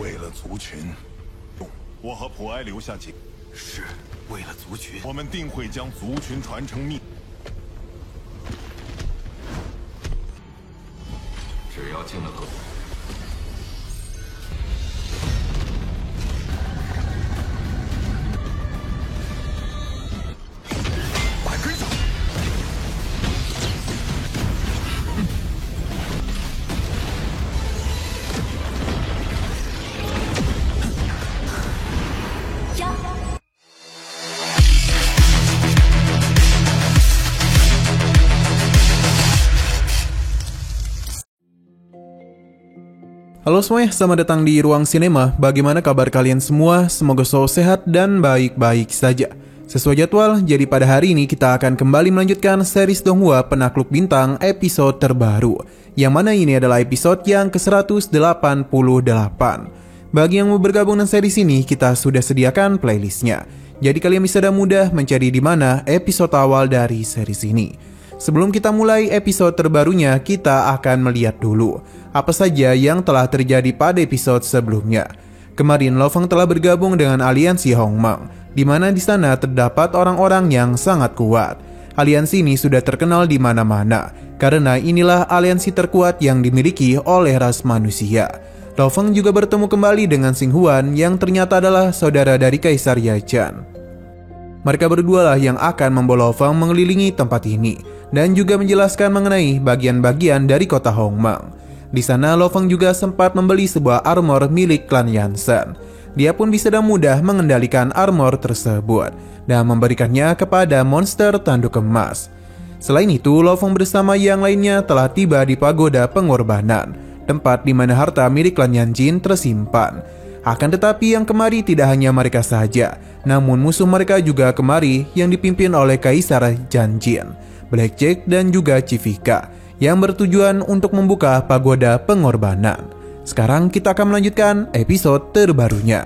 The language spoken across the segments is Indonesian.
为了族群，我和普埃留下警，是为了族群。我们定会将族群传承命。只要进了河。 Halo semuanya, selamat datang di Ruang Sinema. Bagaimana kabar kalian semua? Semoga selalu sehat dan baik-baik saja. Sesuai jadwal, jadi pada hari ini kita akan kembali melanjutkan series Donghua Penakluk Bintang episode terbaru, yang mana ini adalah episode yang ke-188. Bagi yang mau bergabung dengan series ini, kita sudah sediakan playlistnya. Jadi kalian bisa dengan mudah mencari di mana episode awal dari series ini. Sebelum kita mulai episode terbarunya, kita akan melihat dulu apa saja yang telah terjadi pada episode sebelumnya. Kemarin Lo Feng telah bergabung dengan aliansi Hongmeng, di mana di sana terdapat orang-orang yang sangat kuat. Aliansi ini sudah terkenal di mana-mana, karena inilah aliansi terkuat yang dimiliki oleh ras manusia. Lo Feng juga bertemu kembali dengan Xing Huan yang ternyata adalah saudara dari Kaisar Yachen. Mereka berdua lah yang akan membawa Lo Feng mengelilingi tempat ini dan juga menjelaskan mengenai bagian-bagian dari kota Hongmeng. Di sana Lo Feng juga sempat membeli sebuah armor milik klan Yansen. Dia pun bisa dengan mudah mengendalikan armor tersebut dan memberikannya kepada monster tanduk emas. Selain itu, Lo Feng bersama yang lainnya telah tiba di pagoda pengorbanan, tempat di mana harta milik klan Yanjin tersimpan. Akan tetapi yang kemari tidak hanya mereka saja, namun musuh mereka juga kemari yang dipimpin oleh Kaisar Janjin, Blackjack dan juga Chivika, yang bertujuan untuk membuka pagoda pengorbanan. Sekarang kita akan melanjutkan episode terbarunya.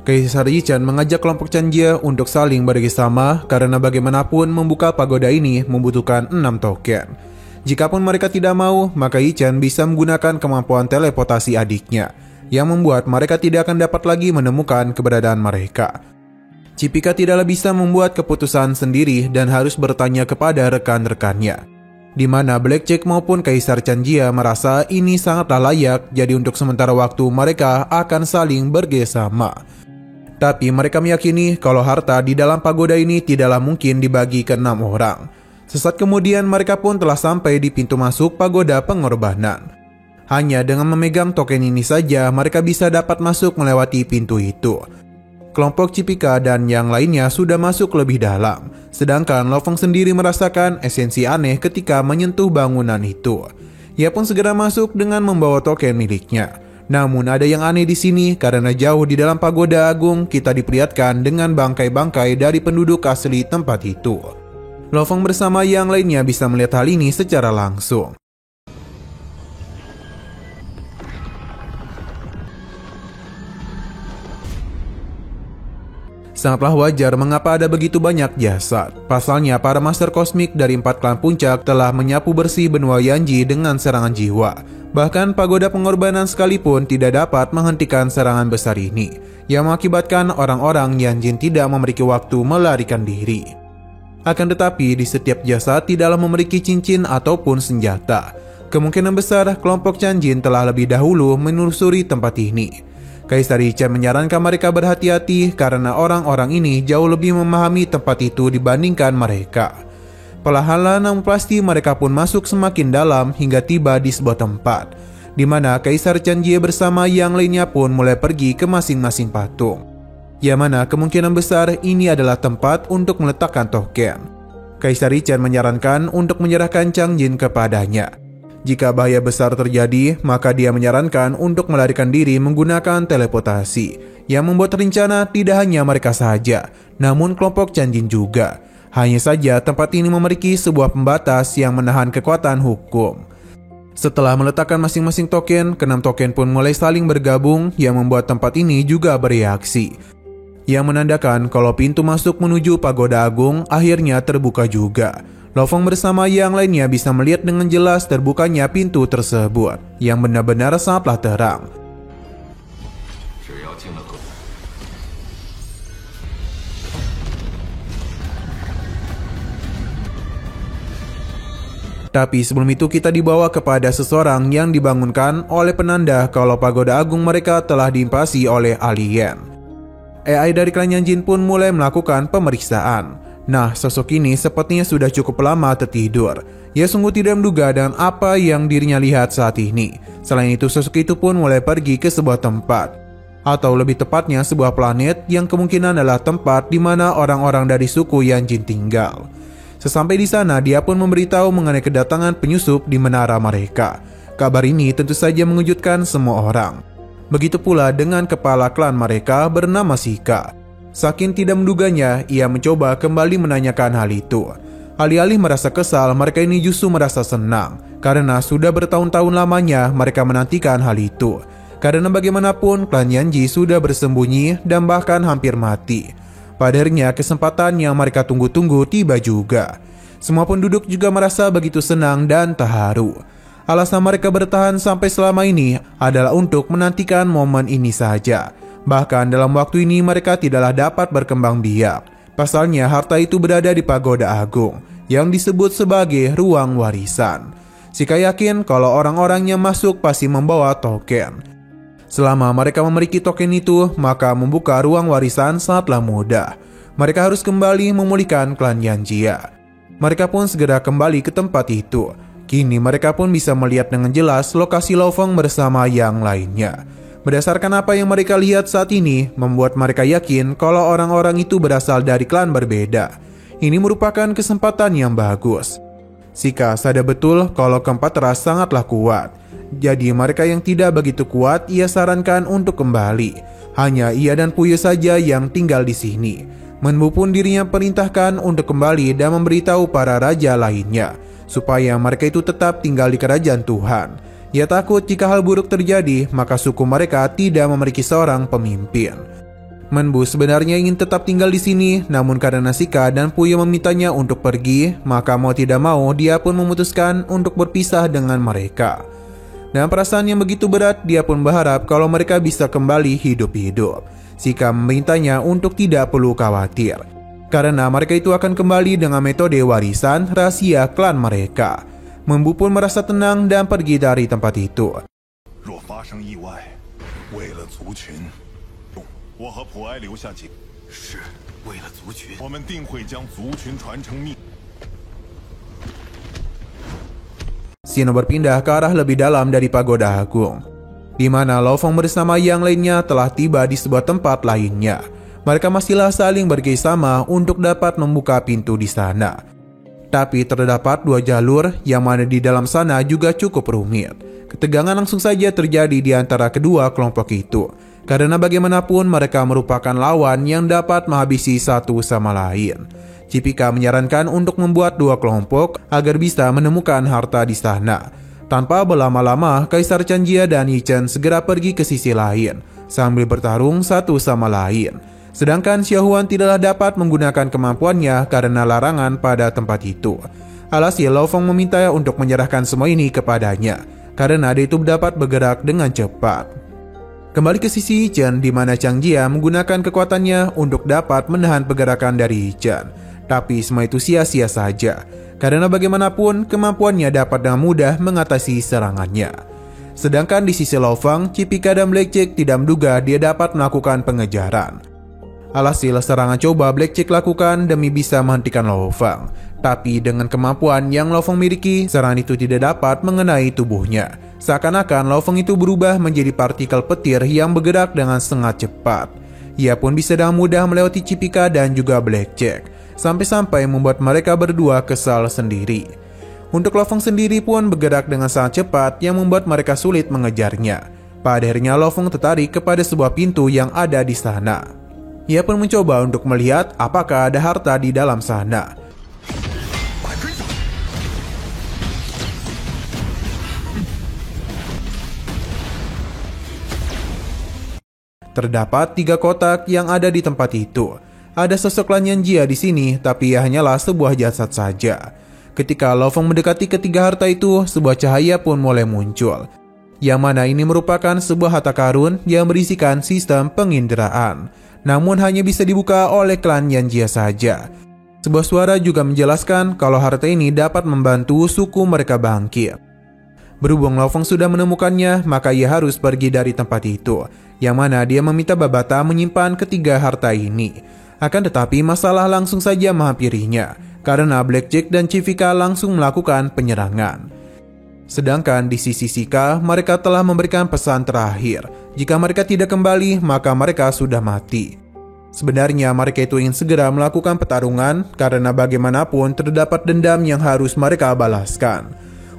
Kaisar Yichan mengajak kelompok Chanjie untuk saling bekerjasama karena bagaimanapun membuka pagoda ini membutuhkan 6 token. Jikapun mereka tidak mau, maka Yichan bisa menggunakan kemampuan teleportasi adiknya, yang membuat mereka tidak akan dapat lagi menemukan keberadaan mereka. Chivika tidaklah bisa membuat keputusan sendiri dan harus bertanya kepada rekan-rekannya, di mana Blackjack maupun Kaisar Chanjie merasa ini sangatlah layak, jadi untuk sementara waktu mereka akan saling bekerjasama. Tapi mereka meyakini kalau harta di dalam pagoda ini tidaklah mungkin dibagi ke 6 orang. Sesaat kemudian mereka pun telah sampai di pintu masuk pagoda pengorbanan. Hanya dengan memegang token ini saja mereka bisa dapat masuk melewati pintu itu. Kelompok Chivika dan yang lainnya sudah masuk lebih dalam, sedangkan Lo Feng sendiri merasakan esensi aneh ketika menyentuh bangunan itu. Ia pun segera masuk dengan membawa token miliknya. Namun ada yang aneh di sini karena jauh di dalam pagoda agung kita diperlihatkan dengan bangkai-bangkai dari penduduk asli tempat itu. Lo Feng bersama yang lainnya bisa melihat hal ini secara langsung. Sangatlah wajar mengapa ada begitu banyak jasad. Pasalnya para master kosmik dari 4 klan puncak telah menyapu bersih benua Yanji dengan serangan jiwa. Bahkan pagoda pengorbanan sekalipun tidak dapat menghentikan serangan besar ini, yang mengakibatkan orang-orang Yanjin tidak memiliki waktu melarikan diri. Akan tetapi di setiap jasad tidaklah memiliki cincin ataupun senjata. Kemungkinan besar kelompok Chanjin telah lebih dahulu menelusuri tempat ini. Kaisar Yichan menyarankan mereka berhati-hati karena orang-orang ini jauh lebih memahami tempat itu dibandingkan mereka. Perlahan namun pasti mereka pun masuk semakin dalam hingga tiba di sebuah tempat, di mana Kaisar Chanjie bersama yang lainnya pun mulai pergi ke masing-masing patung. Yang mana kemungkinan besar ini adalah tempat untuk meletakkan token. Kaisar Yichan menyarankan untuk menyerahkan Changjin kepadanya. Jika bahaya besar terjadi, maka dia menyarankan untuk melarikan diri menggunakan teleportasi, yang membuat rencana tidak hanya mereka saja, namun kelompok Changjin juga. Hanya saja tempat ini memiliki sebuah pembatas yang menahan kekuatan hukum. Setelah meletakkan masing-masing token, ke-6 token pun mulai saling bergabung, yang membuat tempat ini juga bereaksi, yang menandakan kalau pintu masuk menuju pagoda agung akhirnya terbuka juga. Lo Fong bersama yang lainnya bisa melihat dengan jelas terbukanya pintu tersebut yang benar-benar sangatlah terang. 只要进了河， Tapi sebelum itu kita dibawa kepada seseorang yang dibangunkan oleh penanda kalau pagoda agung mereka telah diinvasi oleh alien. AI dari klan Yanjin pun mulai melakukan pemeriksaan. Nah, sosok ini sepertinya sudah cukup lama tertidur. Ia sungguh tidak menduga dengan apa yang dirinya lihat saat ini. Selain itu, sosok itu pun mulai pergi ke sebuah tempat, atau lebih tepatnya sebuah planet yang kemungkinan adalah tempat di mana orang-orang dari suku Yanjin tinggal. Sesampai di sana, dia pun memberitahu mengenai kedatangan penyusup di menara mereka. Kabar ini tentu saja mengejutkan semua orang. Begitu pula dengan kepala klan mereka bernama Shika. Saking tidak menduganya, ia mencoba kembali menanyakan hal itu. Alih-alih merasa kesal, mereka ini justru merasa senang. Karena sudah bertahun-tahun lamanya mereka menantikan hal itu. Karena bagaimanapun, klan Yanji sudah bersembunyi dan bahkan hampir mati. Pada akhirnya kesempatan yang mereka tunggu-tunggu tiba juga. Semua penduduk juga merasa begitu senang dan terharu. Alasan mereka bertahan sampai selama ini adalah untuk menantikan momen ini saja. Bahkan dalam waktu ini mereka tidaklah dapat berkembang biak. Pasalnya harta itu berada di pagoda agung yang disebut sebagai ruang warisan. Shika yakin kalau orang-orang yang masuk pasti membawa token. Selama mereka memiliki token itu, maka membuka ruang warisan sangatlah mudah. Mereka harus kembali memulihkan klan Yanjia. Mereka pun segera kembali ke tempat itu. Kini mereka pun bisa melihat dengan jelas lokasi Lo Fong bersama yang lainnya. Berdasarkan apa yang mereka lihat saat ini, membuat mereka yakin kalau orang-orang itu berasal dari klan berbeda. Ini merupakan kesempatan yang bagus. Shika sadar betul kalau keempat ras sangatlah kuat. Jadi mereka yang tidak begitu kuat ia sarankan untuk kembali. Hanya ia dan Puyo saja yang tinggal di sini. Menbu pun dirinya perintahkan untuk kembali dan memberitahu para raja lainnya supaya mereka itu tetap tinggal di kerajaan Tuhan. Ia takut jika hal buruk terjadi maka suku mereka tidak memiliki seorang pemimpin. Menbu sebenarnya ingin tetap tinggal di sini, namun karena Shika dan Puyo memintanya untuk pergi, maka mau tidak mau dia pun memutuskan untuk berpisah dengan mereka. Dengan perasaan yang begitu berat, dia pun berharap kalau mereka bisa kembali hidup-hidup. Shika memintanya untuk tidak perlu khawatir, karena mereka itu akan kembali dengan metode warisan rahasia klan mereka. Menbu pun merasa tenang dan pergi dari tempat itu. 若发生意外，为了族群，我和普埃留下几，是为了族群。我们定会将族群传承秘。 Shino berpindah ke arah lebih dalam dari pagoda agung, di mana Lo Fong bersama yang lainnya telah tiba di sebuah tempat lainnya. Mereka masihlah saling bekerjasama untuk dapat membuka pintu di sana. Tapi terdapat dua jalur yang mana di dalam sana juga cukup rumit. Ketegangan langsung saja terjadi di antara kedua kelompok itu. Karena bagaimanapun mereka merupakan lawan yang dapat menghabisi satu sama lain. Chipika menyarankan untuk membuat dua kelompok agar bisa menemukan harta di sana. Tanpa berlama-lama, Kaisar Chanjia dan Yi Chen segera pergi ke sisi lain sambil bertarung satu sama lain. Sedangkan Xiaohuan tidaklah dapat menggunakan kemampuannya karena larangan pada tempat itu. Alhasil Lo Fong meminta untuk menyerahkan semua ini kepadanya karena dia itu dapat bergerak dengan cepat. Kembali ke sisi Yi Chen di mana Chang Jia menggunakan kekuatannya untuk dapat menahan pergerakan dari Yi Chen. Tapi semua itu sia-sia saja, karena bagaimanapun kemampuannya dapat dengan mudah mengatasi serangannya. Sedangkan di sisi Lo Fong, Chipika dan Blackjack tidak menduga dia dapat melakukan pengejaran. Alhasil serangan coba Blackjack lakukan demi bisa menghentikan Lo Fong. Tapi dengan kemampuan yang Lo Fong miliki, serangan itu tidak dapat mengenai tubuhnya. Seakan-akan Lo Fong itu berubah menjadi partikel petir yang bergerak dengan sangat cepat. Ia pun bisa dengan mudah melewati Chipika dan juga Blackjack. Sampai-sampai membuat mereka berdua kesal sendiri. Untuk Lo Fong sendiri pun bergerak dengan sangat cepat yang membuat mereka sulit mengejarnya. Pada akhirnya Lo Fong tertarik kepada sebuah pintu yang ada di sana. Ia pun mencoba untuk melihat apakah ada harta di dalam sana. Terdapat 3 kotak yang ada di tempat itu. Ada sosok klan Yanjia di sini, tapi ia hanyalah sebuah jasad saja. Ketika Lo Feng mendekati ketiga harta itu, sebuah cahaya pun mulai muncul. Yang mana ini merupakan sebuah harta karun yang berisikan sistem penginderaan. Namun hanya bisa dibuka oleh klan Yanjia saja. Sebuah suara juga menjelaskan kalau harta ini dapat membantu suku mereka bangkit. Berhubung Lo Feng sudah menemukannya, maka ia harus pergi dari tempat itu. Yang mana dia meminta Babata menyimpan ketiga harta ini. Akan tetapi masalah langsung saja menghampirinya, karena Blackjack dan Chivica langsung melakukan penyerangan. Sedangkan di sisi Sheikah, mereka telah memberikan pesan terakhir. Jika mereka tidak kembali, maka mereka sudah mati. Sebenarnya mereka itu ingin segera melakukan pertarungan, karena bagaimanapun terdapat dendam yang harus mereka balaskan.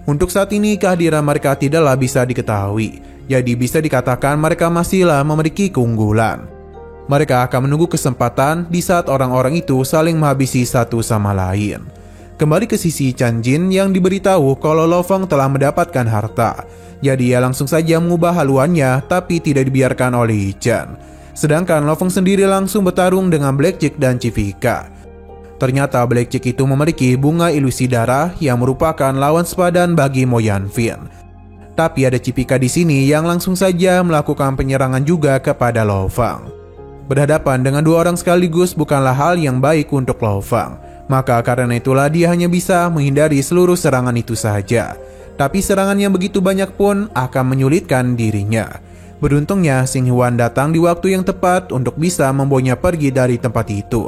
Untuk saat ini kehadiran mereka tidaklah bisa diketahui, jadi bisa dikatakan mereka masihlah memiliki keunggulan. Mereka akan menunggu kesempatan di saat orang-orang itu saling menghabisi satu sama lain. Kembali ke sisi Chan Jin yang diberitahu kalau Lo Feng telah mendapatkan harta. Jadi ia langsung saja mengubah haluannya tapi tidak dibiarkan oleh Yi Chen. Sedangkan Lo Feng sendiri langsung bertarung dengan Blackjack dan Chivica. Ternyata Blackjack itu memiliki bunga ilusi darah yang merupakan lawan sepadan bagi Mo Yanfeng. Tapi ada Chivica di sini yang langsung saja melakukan penyerangan juga kepada Lo Feng. Berhadapan dengan dua orang sekaligus bukanlah hal yang baik untuk Lo Feng. Maka karena itulah dia hanya bisa menghindari seluruh serangan itu saja. Tapi serangan yang begitu banyak pun akan menyulitkan dirinya. Beruntungnya Xing Huan datang di waktu yang tepat untuk bisa membawanya pergi dari tempat itu.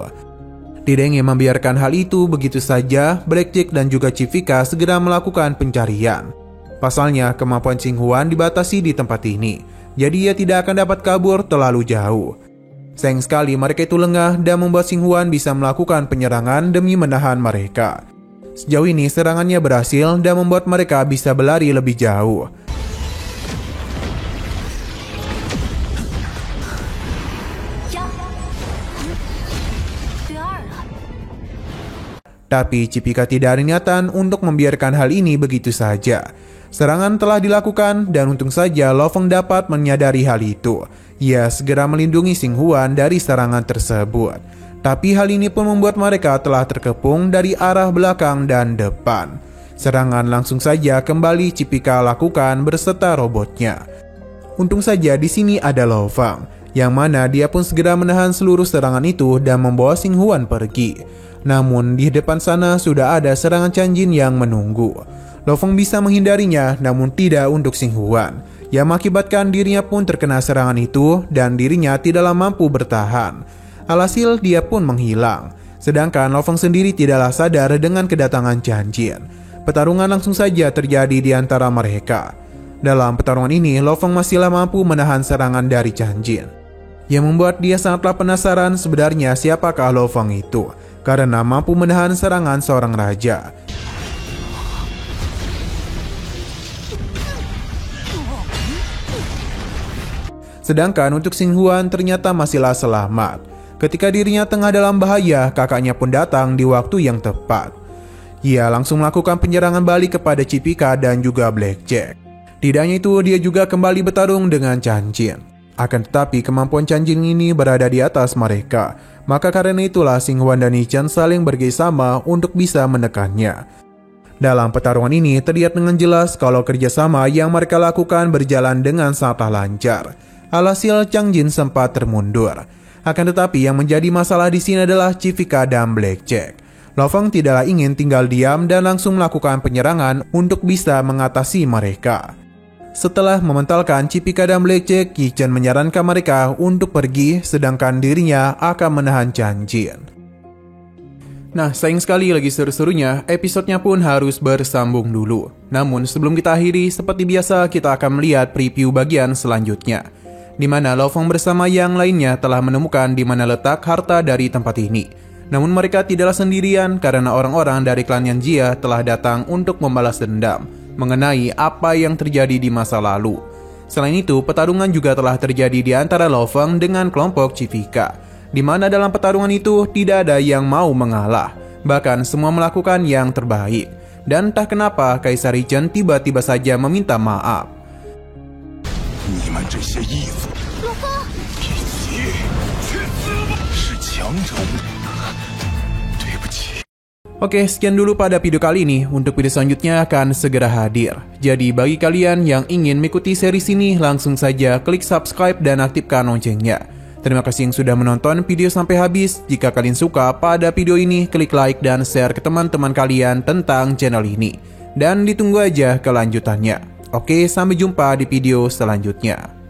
Tidak ingin membiarkan hal itu begitu saja, Blackjack dan juga Chivica segera melakukan pencarian. Pasalnya kemampuan Xing Huan dibatasi di tempat ini, jadi ia tidak akan dapat kabur terlalu jauh. Sayang sekali mereka itu lengah dan membuat Xing Huan bisa melakukan penyerangan demi menahan mereka. Sejauh ini serangannya berhasil dan membuat mereka bisa berlari lebih jauh. Tapi Chivica tidak ada niatan untuk membiarkan hal ini begitu saja. Serangan telah dilakukan dan untung saja Lo Feng dapat menyadari hal itu. Ia segera melindungi Xing Huan dari serangan tersebut. Tapi hal ini pun membuat mereka telah terkepung dari arah belakang dan depan. Serangan langsung saja kembali Chivica lakukan berserta robotnya. Untung saja di sini ada Lo Feng, yang mana dia pun segera menahan seluruh serangan itu dan membawa Xing Huan pergi. Namun di depan sana sudah ada serangan Chan Jin yang menunggu. Lo Feng bisa menghindarinya namun tidak untuk Xing Huan, yang mengakibatkan dirinya pun terkena serangan itu dan dirinya tidaklah mampu bertahan. Alhasil dia pun menghilang. Sedangkan Lo Feng sendiri tidaklah sadar dengan kedatangan Chan Jin. Pertarungan langsung saja terjadi di antara mereka. Dalam pertarungan ini Lo Feng masihlah mampu menahan serangan dari Chan Jin, yang membuat dia sangatlah penasaran sebenarnya siapakah Lo Feng itu, karena mampu menahan serangan seorang raja. Sedangkan untuk Xing Huan ternyata masihlah selamat. Ketika dirinya tengah dalam bahaya, kakaknya pun datang di waktu yang tepat. Ia langsung melakukan penyerangan balik kepada Chivica dan juga Blackjack. Tidak hanya itu, dia juga kembali bertarung dengan Chan Jin. Akan tetapi kemampuan Chan Jin ini berada di atas mereka. Maka karena itulah Xing Huan dan Yi Chen saling bekerjasama untuk bisa menekannya. Dalam pertarungan ini terlihat dengan jelas kalau kerjasama yang mereka lakukan berjalan dengan sangatlah lancar. Alhasil Chan Jin sempat termundur. Akan tetapi yang menjadi masalah di sini adalah Chivica dan Blackjack. Lo Feng tidaklah ingin tinggal diam dan langsung melakukan penyerangan untuk bisa mengatasi mereka. Setelah mementalkan Chivica dan Blackjack, Yi Chen menyarankan mereka untuk pergi, sedangkan dirinya akan menahan Chan Jin. Nah, sayang sekali lagi seru-serunya, episodenya pun harus bersambung dulu. Namun sebelum kita akhiri, seperti biasa kita akan melihat preview bagian selanjutnya, di mana Lo Feng bersama yang lainnya telah menemukan di mana letak harta dari tempat ini. Namun mereka tidaklah sendirian karena orang-orang dari klan Yanjia telah datang untuk membalas dendam mengenai apa yang terjadi di masa lalu. Selain itu, pertarungan juga telah terjadi di antara Lo Feng dengan kelompok Chivica, di mana dalam pertarungan itu tidak ada yang mau mengalah, bahkan semua melakukan yang terbaik. Dan entah kenapa Kaisar Yi Chen tiba-tiba saja meminta maaf. Oke, sekian dulu pada video kali ini. Untuk video selanjutnya akan segera hadir. Jadi bagi kalian yang ingin mengikuti series ini, langsung saja klik subscribe dan aktifkan loncengnya. Terima kasih yang sudah menonton video sampai habis. Jika kalian suka pada video ini, klik like dan share ke teman-teman kalian tentang channel ini. Dan ditunggu aja kelanjutannya. Oke, sampai jumpa di video selanjutnya.